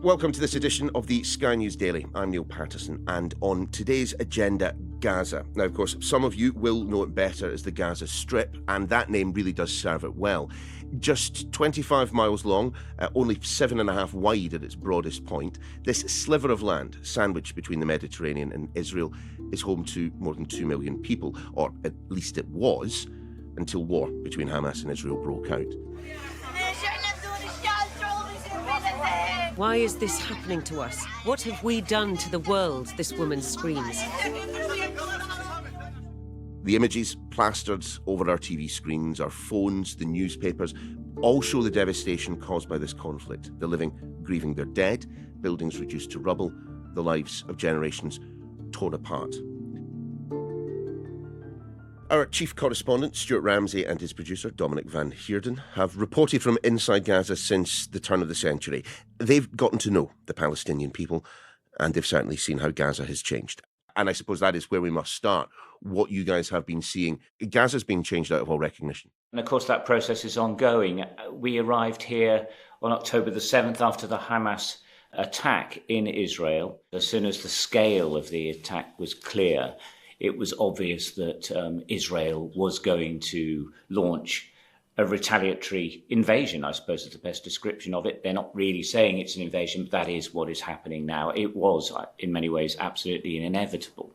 Welcome to this edition of the Sky News Daily. I'm Niall Paterson, and on today's agenda, Gaza. Now, of course, some of you will know it better as the Gaza Strip, and that name really does serve it well. Just 25 miles long, only 7.5 wide at its broadest point, this sliver of land, sandwiched between the Mediterranean and Israel, is home to more than 2 million people, or at least it was, until war between Hamas and Israel broke out. Why is this happening to us? What have we done to the world? This woman screams. The images plastered over our TV screens, our phones, the newspapers, all show the devastation caused by this conflict. The living grieving their dead, buildings reduced to rubble, the lives of generations torn apart. Our chief correspondent, Stuart Ramsay, and his producer, Dominique van Heerden, have reported from inside Gaza since the turn of the century. They've gotten to know the Palestinian people, and they've certainly seen how Gaza has changed. And I suppose that is where we must start. What you guys have been seeing, Gaza's been changed out of all recognition. And of course, that process is ongoing. We arrived here on October the 7th after the Hamas attack in Israel. As soon as the scale of the attack was clear, it was obvious that Israel was going to launch a retaliatory invasion, I suppose is the best description of it. They're not really saying it's an invasion, but that is what is happening now. It was, in many ways, absolutely inevitable.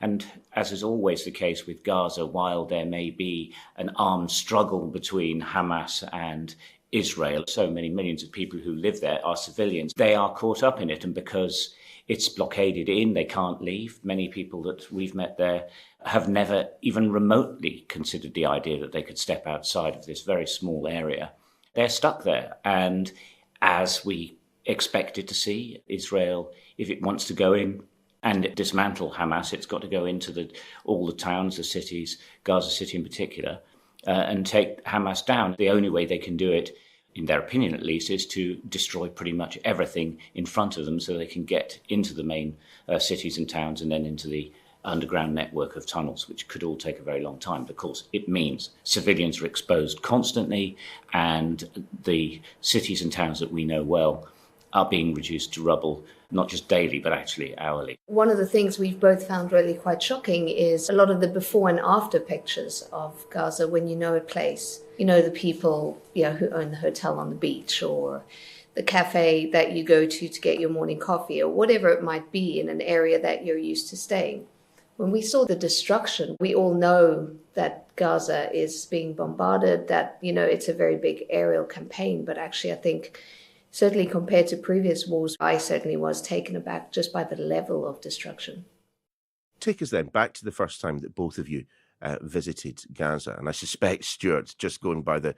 And as is always the case with Gaza, while there may be an armed struggle between Hamas and Israel, so many millions of people who live there are civilians, they are caught up in it. And because it's blockaded in, they can't leave. Many people that we've met there have never even remotely considered the idea that they could step outside of this very small area. They're stuck there. And as we expected to see, Israel, if it wants to go in and dismantle Hamas, it's got to go into all the towns, the cities, Gaza City in particular, and take Hamas down. The only way they can do it, in their opinion at least, is to destroy pretty much everything in front of them so they can get into the main cities and towns and then into the underground network of tunnels, which could all take a very long time. But of course, it means civilians are exposed constantly, and the cities and towns that we know well are being reduced to rubble, not just daily, but actually hourly. One of the things we've both found really quite shocking is a lot of the before and after pictures of Gaza when you know a place. You know the people who own the hotel on the beach or the cafe that you go to get your morning coffee or whatever it might be in an area that you're used to staying. When we saw the destruction, we all know that Gaza is being bombarded, that, it's a very big aerial campaign. But actually, I think certainly compared to previous wars, I certainly was taken aback just by the level of destruction. Take us then back to the first time that both of you visited Gaza. And I suspect, Stuart, just going by the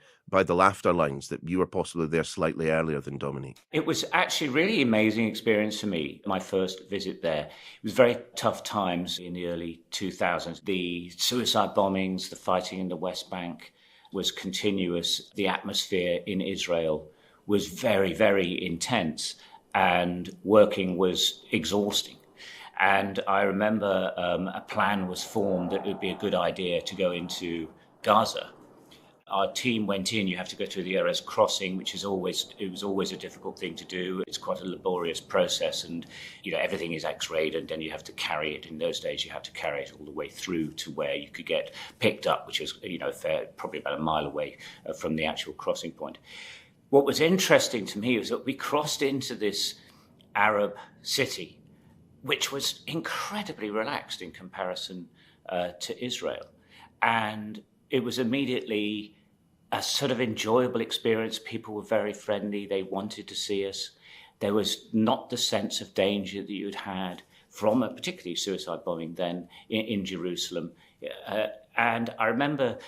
laughter lines, that you were possibly there slightly earlier than Dominique. It was actually a really amazing experience for me, my first visit there. It was very tough times in the early 2000s. The suicide bombings, the fighting in the West Bank was continuous. The atmosphere in Israel was very, very intense, and working was exhausting. And I remember a plan was formed that it would be a good idea to go into Gaza. Our team went in. You have to go through the Erez crossing, which was always a difficult thing to do. It's quite a laborious process, and everything is X-rayed, and then you have to carry it. In those days, you had to carry it all the way through to where you could get picked up, which is probably about a mile away from the actual crossing point. What was interesting to me was that we crossed into this Arab city, which was incredibly relaxed in comparison to Israel. And it was immediately a sort of enjoyable experience. People were very friendly. They wanted to see us. There was not the sense of danger that you'd had from a particularly suicide bombing then in Jerusalem. And I remember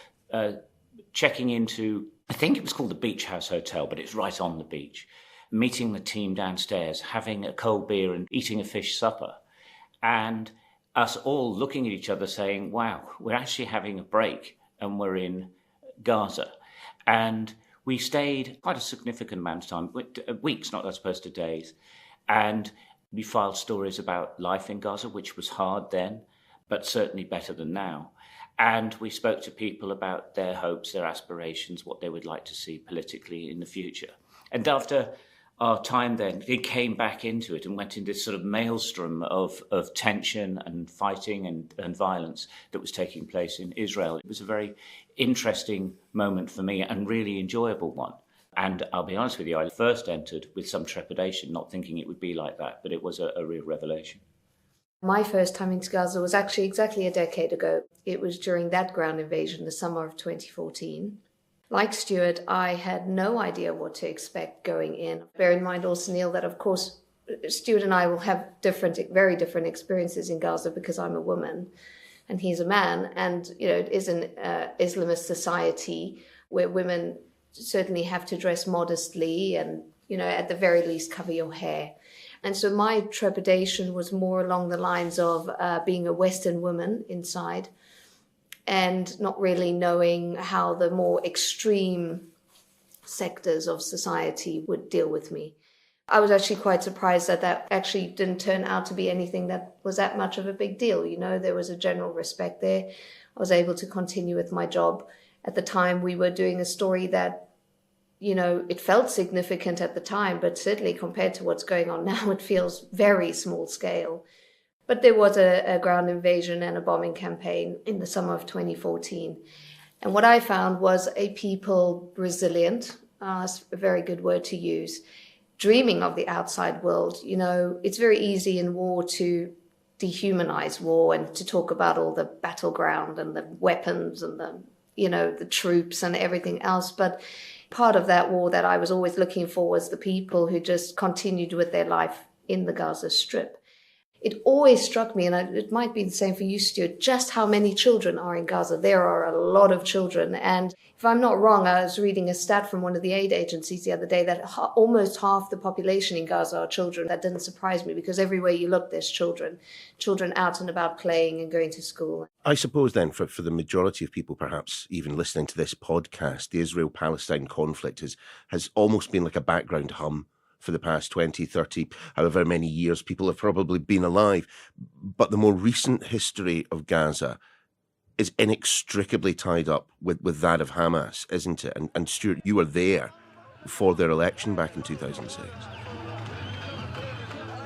checking into, I think it was called the Beach House Hotel, but it's right on the beach, meeting the team downstairs, having a cold beer and eating a fish supper, and us all looking at each other saying, wow, we're actually having a break and we're in Gaza. And we stayed quite a significant amount of time, weeks, not as opposed to days. And we filed stories about life in Gaza, which was hard then, but certainly better than now. And we spoke to people about their hopes, their aspirations, what they would like to see politically in the future. And after our time then, it came back into it and went into this sort of maelstrom of tension and fighting and violence that was taking place in Israel. It was a very interesting moment for me and really enjoyable one. And I'll be honest with you, I first entered with some trepidation, not thinking it would be like that, but it was a real revelation. My first time into Gaza was actually exactly a decade ago. It was during that ground invasion, the summer of 2014. Like Stuart, I had no idea what to expect going in. Bear in mind also, Neil, that of course, Stuart and I will have very different experiences in Gaza because I'm a woman and he's a man. And, it is an Islamist society where women certainly have to dress modestly and, at the very least cover your hair. And so my trepidation was more along the lines of being a Western woman inside and not really knowing how the more extreme sectors of society would deal with me. I was actually quite surprised that actually didn't turn out to be anything that was that much of a big deal. There was a general respect there. I was able to continue with my job. At the time, we were doing a story that, it felt significant at the time, but certainly compared to what's going on now, it feels very small scale. But there was a ground invasion and a bombing campaign in the summer of 2014. And what I found was a people resilient, that's a very good word to use, dreaming of the outside world. It's very easy in war to dehumanize war and to talk about all the battleground and the weapons and the troops and everything else. But part of that war that I was always looking for was the people who just continued with their life in the Gaza Strip. It always struck me, and it might be the same for you, Stuart, just how many children are in Gaza. There are a lot of children. And if I'm not wrong, I was reading a stat from one of the aid agencies the other day that almost half the population in Gaza are children. That didn't surprise me because everywhere you look, there's children out and about playing and going to school. I suppose then for the majority of people, perhaps even listening to this podcast, the Israel-Palestine conflict has almost been like a background hum for the past 20, 30, however many years people have probably been alive. But the more recent history of Gaza is inextricably tied up with that of Hamas, isn't it? And Stuart, you were there for their election back in 2006.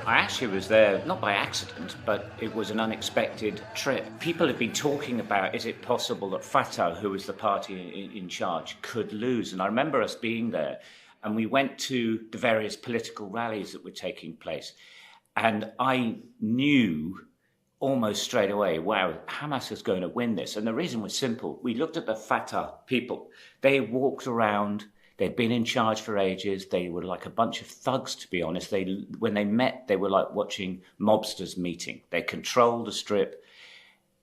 I actually was there, not by accident, but it was an unexpected trip. People have been talking about, is it possible that Fatah, who was the party in charge, could lose? And I remember us being there. And we went to the various political rallies that were taking place. And I knew almost straight away, wow, Hamas is going to win this. And the reason was simple. We looked at the Fatah people. They walked around. They'd been in charge for ages. They were like a bunch of thugs, to be honest. When they met, they were like watching mobsters meeting. They controlled the strip.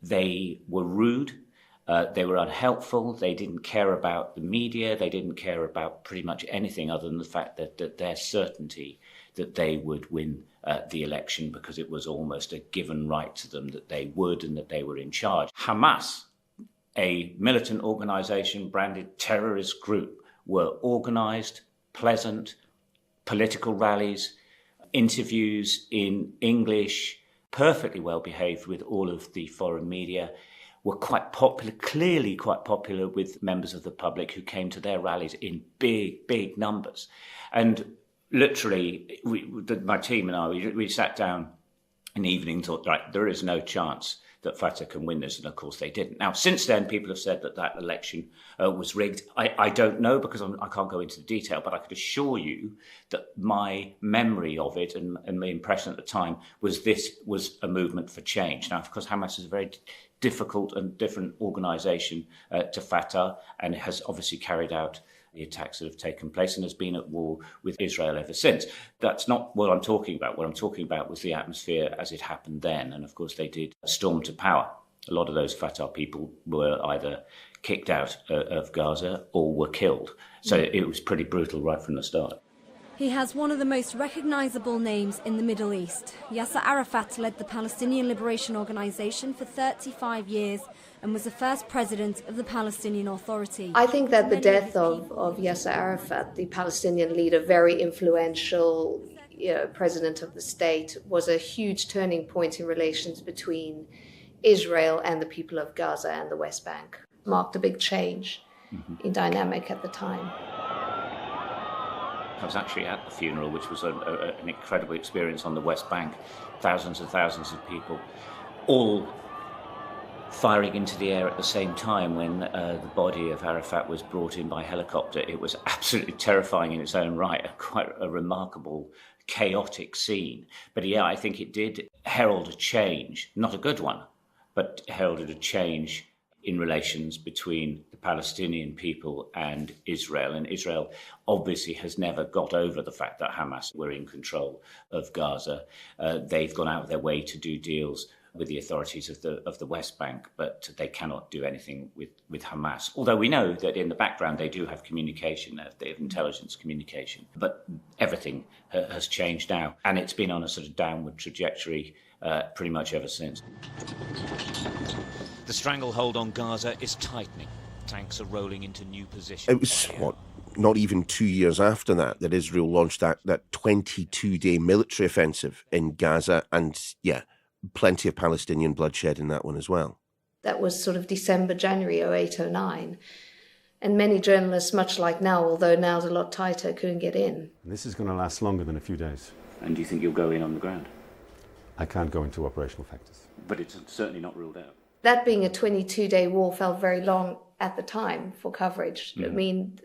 They were rude. They were unhelpful. They didn't care about the media. They didn't care about pretty much anything other than the fact that their certainty that they would win the election because it was almost a given right to them that they would and that they were in charge. Hamas, a militant organization, branded terrorist group, were organized, pleasant, political rallies, interviews in English, perfectly well behaved with all of the foreign media, were quite popular, clearly quite popular with members of the public who came to their rallies in big, big numbers. And literally, my team and I, we sat down in the evening and thought, right, there is no chance that Fatah can win this. And of course they didn't. Now, since then, people have said that election was rigged. I don't know because I can't go into the detail, but I could assure you that my memory of it and my impression at the time was this was a movement for change. Now, of course, Hamas is a very difficult and different organisation to Fatah and has obviously carried out the attacks that have taken place and has been at war with Israel ever since. That's not what I'm talking about. What I'm talking about was the atmosphere as it happened then. And of course, they did storm to power. A lot of those Fatah people were either kicked out of Gaza or were killed. So it was pretty brutal right from the start. He has one of the most recognisable names in the Middle East. Yasser Arafat led the Palestinian Liberation Organization for 35 years and was the first president of the Palestinian Authority. I think that the death of Yasser Arafat, the Palestinian leader, very influential president of the state, was a huge turning point in relations between Israel and the people of Gaza and the West Bank. Marked a big change in dynamic at the time. I was actually at the funeral, which was an incredible experience on the West Bank. Thousands and thousands of people, all firing into the air at the same time when the body of Arafat was brought in by helicopter. It was absolutely terrifying in its own right, quite a remarkable, chaotic scene. But yeah, I think it did herald a change, not a good one, but heralded a change in relations between the Palestinian people and Israel. And Israel obviously has never got over the fact that Hamas were in control of Gaza. They've gone out of their way to do deals with the authorities of the West Bank, but they cannot do anything with Hamas. Although we know that in the background they do have communication, they have intelligence communication. But everything has changed now, and it's been on a sort of downward trajectory pretty much ever since. The stranglehold on Gaza is tightening. Tanks are rolling into new positions. It was, not even 2 years after that Israel launched that 22-day military offensive in Gaza, and plenty of Palestinian bloodshed in that one as well. That was sort of December, January 2008-09. And many journalists, much like now, although now's a lot tighter, couldn't get in. This is going to last longer than a few days. And do you think you'll go in on the ground? I can't go into operational factors. But it's certainly not ruled out. That being a 22-day war felt very long at the time for coverage. I mean,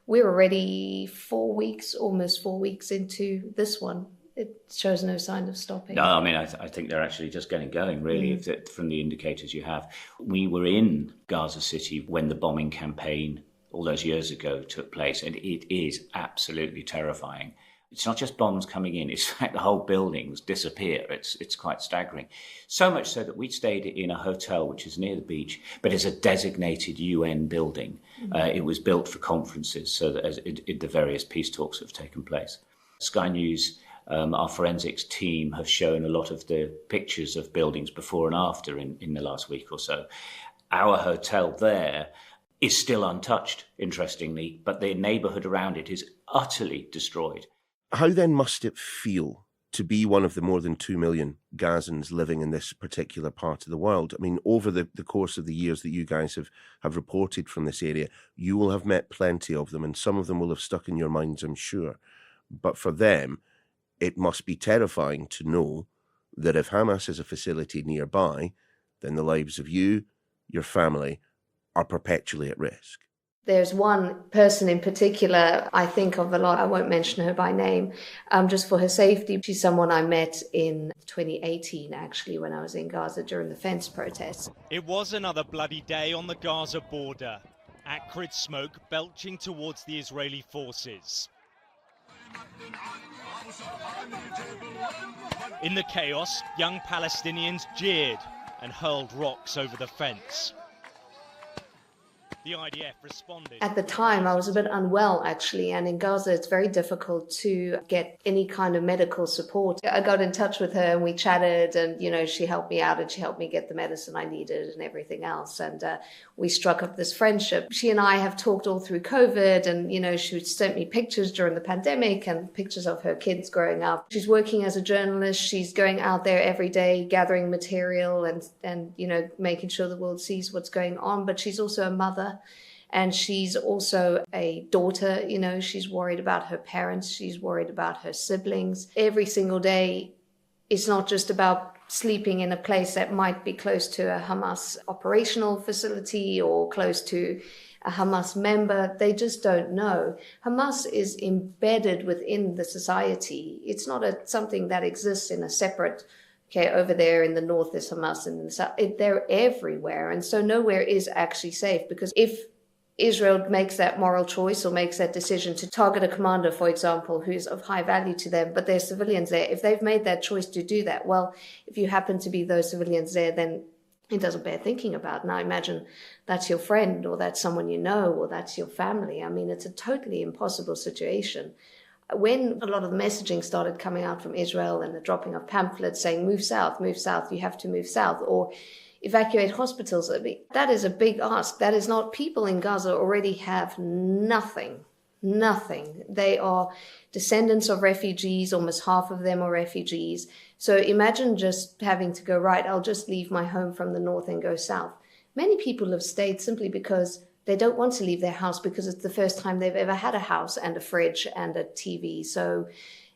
we're already almost 4 weeks into this one. It shows no sign of stopping. No, I mean, I think they're actually just getting going, really, from the indicators you have. We were in Gaza City when the bombing campaign all those years ago took place, and it is absolutely terrifying. It's not just bombs coming in, it's like the whole buildings disappear. It's quite staggering. So much so that we stayed in a hotel which is near the beach, but is a designated UN building. It was built for conferences so that the various peace talks have taken place. Sky News, our forensics team, have shown a lot of the pictures of buildings before and after in the last week or so. Our hotel there is still untouched, interestingly, but the neighbourhood around it is utterly destroyed. How then must it feel to be one of the more than 2 million Gazans living in this particular part of the world? I mean, over the course of the years that you guys have reported from this area, you will have met plenty of them, and some of them will have stuck in your minds, I'm sure. But for them, it must be terrifying to know that if Hamas has a facility nearby, then the lives of you, your family, are perpetually at risk. There's one person in particular I think of a lot. I won't mention her by name, just for her safety. She's someone I met in 2018, actually, when I was in Gaza during the fence protests. It was another bloody day on the Gaza border. Acrid smoke belching towards the Israeli forces. In the chaos, young Palestinians jeered and hurled rocks over the fence. The IDF responded. At the time, I was a bit unwell, actually, and in Gaza, it's very difficult to get any kind of medical support. I got in touch with her and we chatted, and, she helped me out and she helped me get the medicine I needed and everything else. And we struck up this friendship. She and I have talked all through COVID, and, she sent me pictures during the pandemic and pictures of her kids growing up. She's working as a journalist. She's going out there every day, gathering material and making sure the world sees what's going on. But she's also a mother. And she's also a daughter, she's worried about her parents, she's worried about her siblings. Every single day, it's not just about sleeping in a place that might be close to a Hamas operational facility or close to a Hamas member. They just don't know. Hamas is embedded within the society. It's not something that exists in a separate, over there in the north is Hamas and in the south. They're everywhere. And so nowhere is actually safe, because if Israel makes that moral choice or makes that decision to target a commander, for example, who's of high value to them, but there's civilians there, if they've made that choice to do that, well, if you happen to be those civilians there, then it doesn't bear thinking about. Now imagine that's your friend or that's someone you know or that's your family. I mean, it's a totally impossible situation. When a lot of the messaging started coming out from Israel and the dropping of pamphlets saying, move south, you have to move south, or evacuate hospitals, that is a big ask. That is not, people in Gaza already have nothing. They are descendants of refugees, almost half of them are refugees. So imagine just having to go, right, I'll just leave my home from the north and go south. Many people have stayed simply because they don't want to leave their house because it's the first time they've ever had a house and a fridge and a TV. So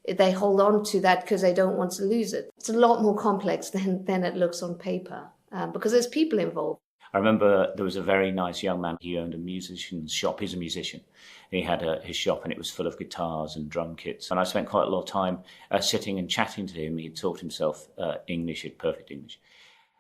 they hold on to that because they don't want to lose it. It's a lot more complex than it looks on paper because there's people involved. I remember there was a very nice young man. He owned a musician's shop. He's a musician. He had his shop and it was full of guitars and drum kits. And I spent quite a lot of time sitting and chatting to him. He taught himself English, perfect English.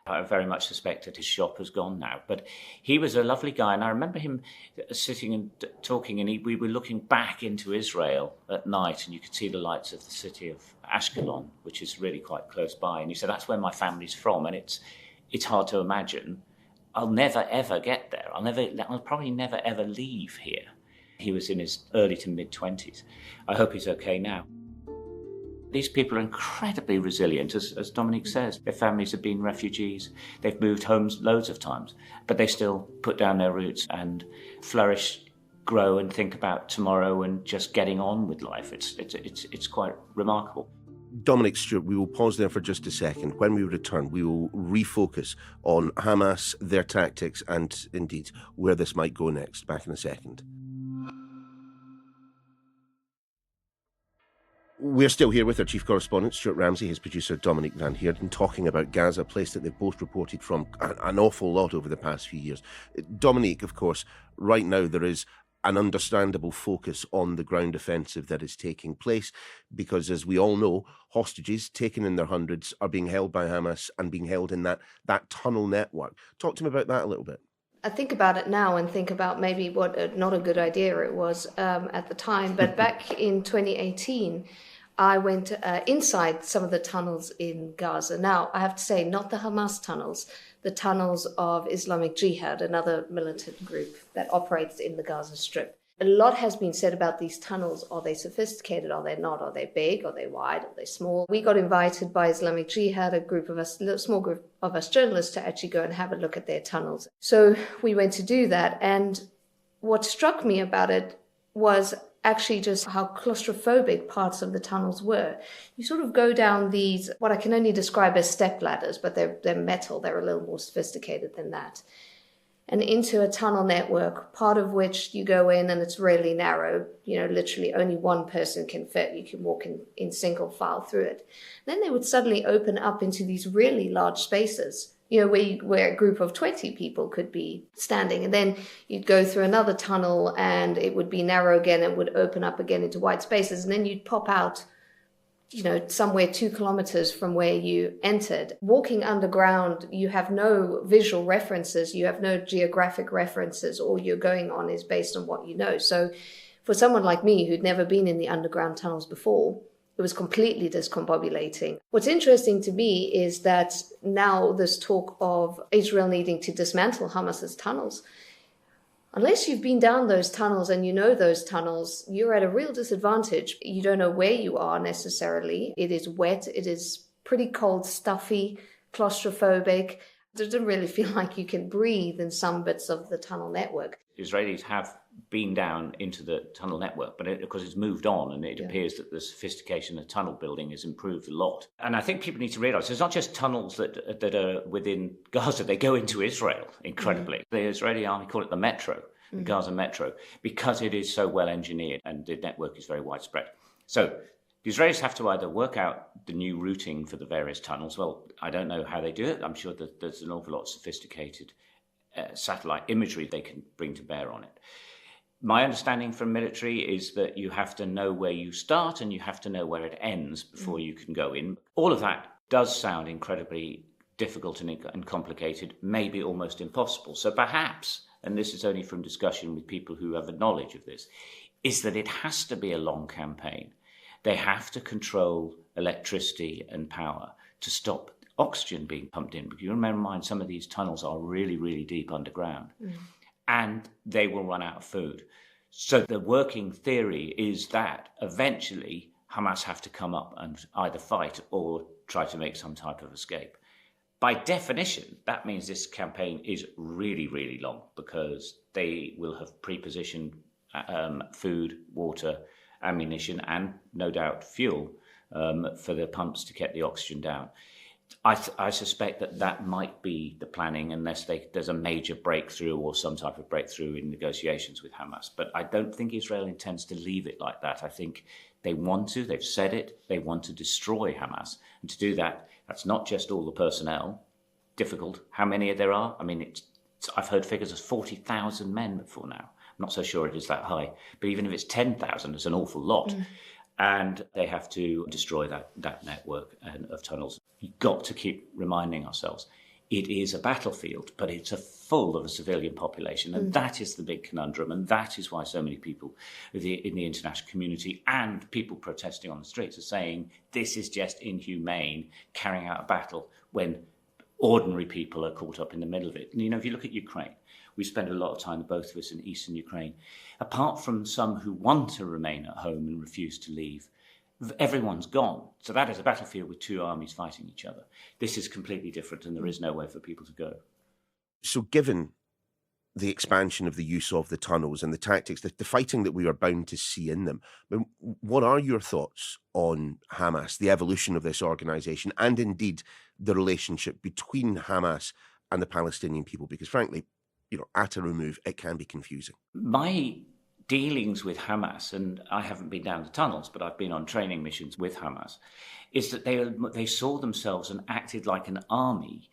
I very much suspect that his shop has gone now. But he was a lovely guy. And I remember him sitting and talking, and we were looking back into Israel at night, and you could see the lights of the city of Ashkelon, which is really quite close by. And he said, that's where my family's from. And it's hard to imagine. I'll never, ever get there. I'll probably never, ever leave here. He was in his early to mid-20s. I hope he's okay now. These people are incredibly resilient, as Dominique says. Their families have been refugees. They've moved homes loads of times, but they still put down their roots and flourish, grow, and think about tomorrow and just getting on with life. It's quite remarkable. Dominique, Stuart, we will pause there for just a second. When we return, we will refocus on Hamas, their tactics, and indeed where this might go next. Back in a second. We're still here with our chief correspondent, Stuart Ramsay, his producer, Dominique van Heerden, talking about Gaza, a place that they've both reported from an awful lot over the past few years. Dominique, of course, right now there is an understandable focus on the ground offensive that is taking place because, as we all know, hostages taken in their hundreds are being held by Hamas and being held in that tunnel network. Talk to me about that a little bit. I think about it now and think about maybe what not a good idea it was at the time. But back in 2018, I went inside some of the tunnels in Gaza. Now, I have to say, not the Hamas tunnels, the tunnels of Islamic Jihad, another militant group that operates in the Gaza Strip. A lot has been said about these tunnels. Are they sophisticated? Are they not? Are they big? Are they wide? Are they small? We got invited by Islamic Jihad, a small group of us journalists, to actually go and have a look at their tunnels. So we went to do that. And what struck me about it was actually just how claustrophobic parts of the tunnels were. You sort of go down these, what I can only describe as step ladders, but they're metal. They're a little more sophisticated than that. And into a tunnel network, part of which you go in and it's really narrow. Literally only one person can fit. You can walk in single file through it. Then they would suddenly open up into these really large spaces, where a group of 20 people could be standing. And then you'd go through another tunnel and it would be narrow again and would open up again into wide spaces. And then you'd pop out, somewhere 2 kilometers from where you entered. Walking underground, you have no visual references, you have no geographic references. All you're going on is based on what you know. So for someone like me who'd never been in the underground tunnels before, it was completely discombobulating. What's interesting to me is that now there's talk of Israel needing to dismantle Hamas's tunnels. Unless you've been down those tunnels and you know those tunnels, you're at a real disadvantage. You don't know where you are necessarily. It is wet. It is pretty cold, stuffy, claustrophobic. It doesn't really feel like you can breathe in some bits of the tunnel network. Israelis have been down into the tunnel network, but of course it's moved on, and it appears that the sophistication of tunnel building has improved a lot. And I think people need to realise it's not just tunnels that are within Gaza, they go into Israel, incredibly. The Israeli army call it the metro, the Gaza metro, because it is so well engineered and the network is very widespread. So the Israelis have to either work out the new routing for the various tunnels. Well, I don't know how they do it. I'm sure that there's an awful lot of sophisticated satellite imagery they can bring to bear on it. My understanding from military is that you have to know where you start and you have to know where it ends before you can go in. All of that does sound incredibly difficult and complicated, maybe almost impossible. So perhaps, and this is only from discussion with people who have a knowledge of this, is that it has to be a long campaign. They have to control electricity and power to stop oxygen being pumped in. Because you remember in mind, some of these tunnels are really, really deep underground. And they will run out of food. So the working theory is that eventually Hamas have to come up and either fight or try to make some type of escape. By definition, that means this campaign is really, really long because they will have pre-positioned food, water, ammunition, and no doubt fuel for the pumps to get the oxygen down. I suspect that might be the planning, unless there's a major breakthrough or some type of breakthrough in negotiations with Hamas. But I don't think Israel intends to leave it like that. I think they've said it, they want to destroy Hamas. And to do that, that's not just all the personnel, difficult. How many there are? I mean, I've heard figures of 40,000 men before now. I'm not so sure it is that high. But even if it's 10,000, it's an awful lot. And they have to destroy that network of tunnels. You've got to keep reminding ourselves, it is a battlefield, but it's full of a civilian population. And that is the big conundrum. And that is why so many people in the international community and people protesting on the streets are saying this is just inhumane, carrying out a battle when ordinary people are caught up in the middle of it. And, if you look at Ukraine, we spend a lot of time, both of us, in eastern Ukraine. Apart from some who want to remain at home and refuse to leave, everyone's gone. So that is a battlefield with two armies fighting each other. This is completely different, and there is nowhere for people to go. So given the expansion of the use of the tunnels and the tactics, the fighting that we are bound to see in them, what are your thoughts on Hamas, the evolution of this organisation, and indeed the relationship between Hamas and the Palestinian people? Because frankly, at a remove, it can be confusing. My dealings with Hamas, and I haven't been down the tunnels, but I've been on training missions with Hamas, is that they saw themselves and acted like an army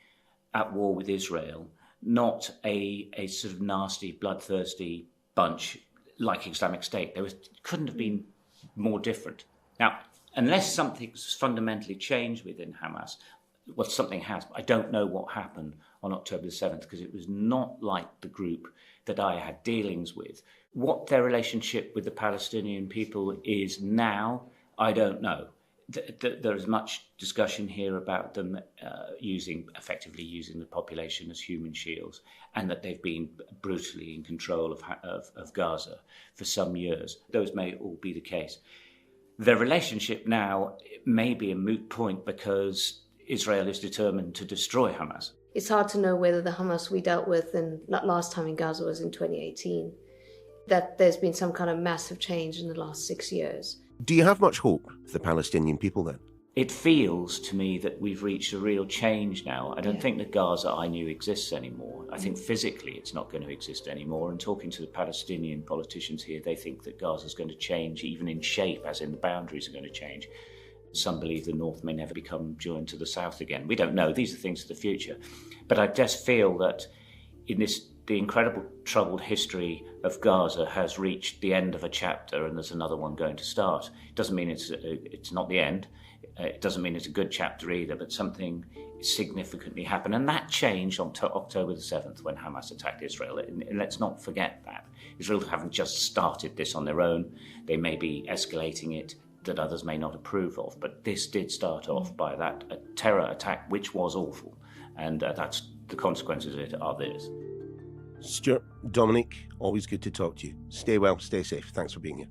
at war with Israel, not a sort of nasty, bloodthirsty bunch like Islamic State. Couldn't have been more different. Now, unless something's fundamentally changed within Hamas, well, something has. I don't know what happened on October the 7th, because it was not like the group that I had dealings with. What their relationship with the Palestinian people is now, I don't know. There is much discussion here about them effectively using the population as human shields, and that they've been brutally in control of Gaza for some years. Those may all be the case. Their relationship now may be a moot point because Israel is determined to destroy Hamas. It's hard to know whether the Hamas we dealt with, and last time in Gaza was in 2018, that there's been some kind of massive change in the last 6 years. Do you have much hope for the Palestinian people then? It feels to me that we've reached a real change now. I don't think the Gaza I knew exists anymore. I think physically it's not going to exist anymore. And talking to the Palestinian politicians here, they think that Gaza's going to change even in shape, as in the boundaries are going to change. Some believe the north may never become joined to the south again. We don't know. These are things of the future. But I just feel that in the incredible troubled history of Gaza has reached the end of a chapter, and there's another one going to start. It doesn't mean it's not the end. It doesn't mean it's a good chapter either, but something significantly happened. And that changed on October the 7th when Hamas attacked Israel. And let's not forget that. Israel haven't just started this on their own. They may be escalating it that others may not approve of. But this did start off by that terror attack, which was awful. And that's the consequences of it are this. Stuart, Dominique, always good to talk to you. Stay well, stay safe. Thanks for being here.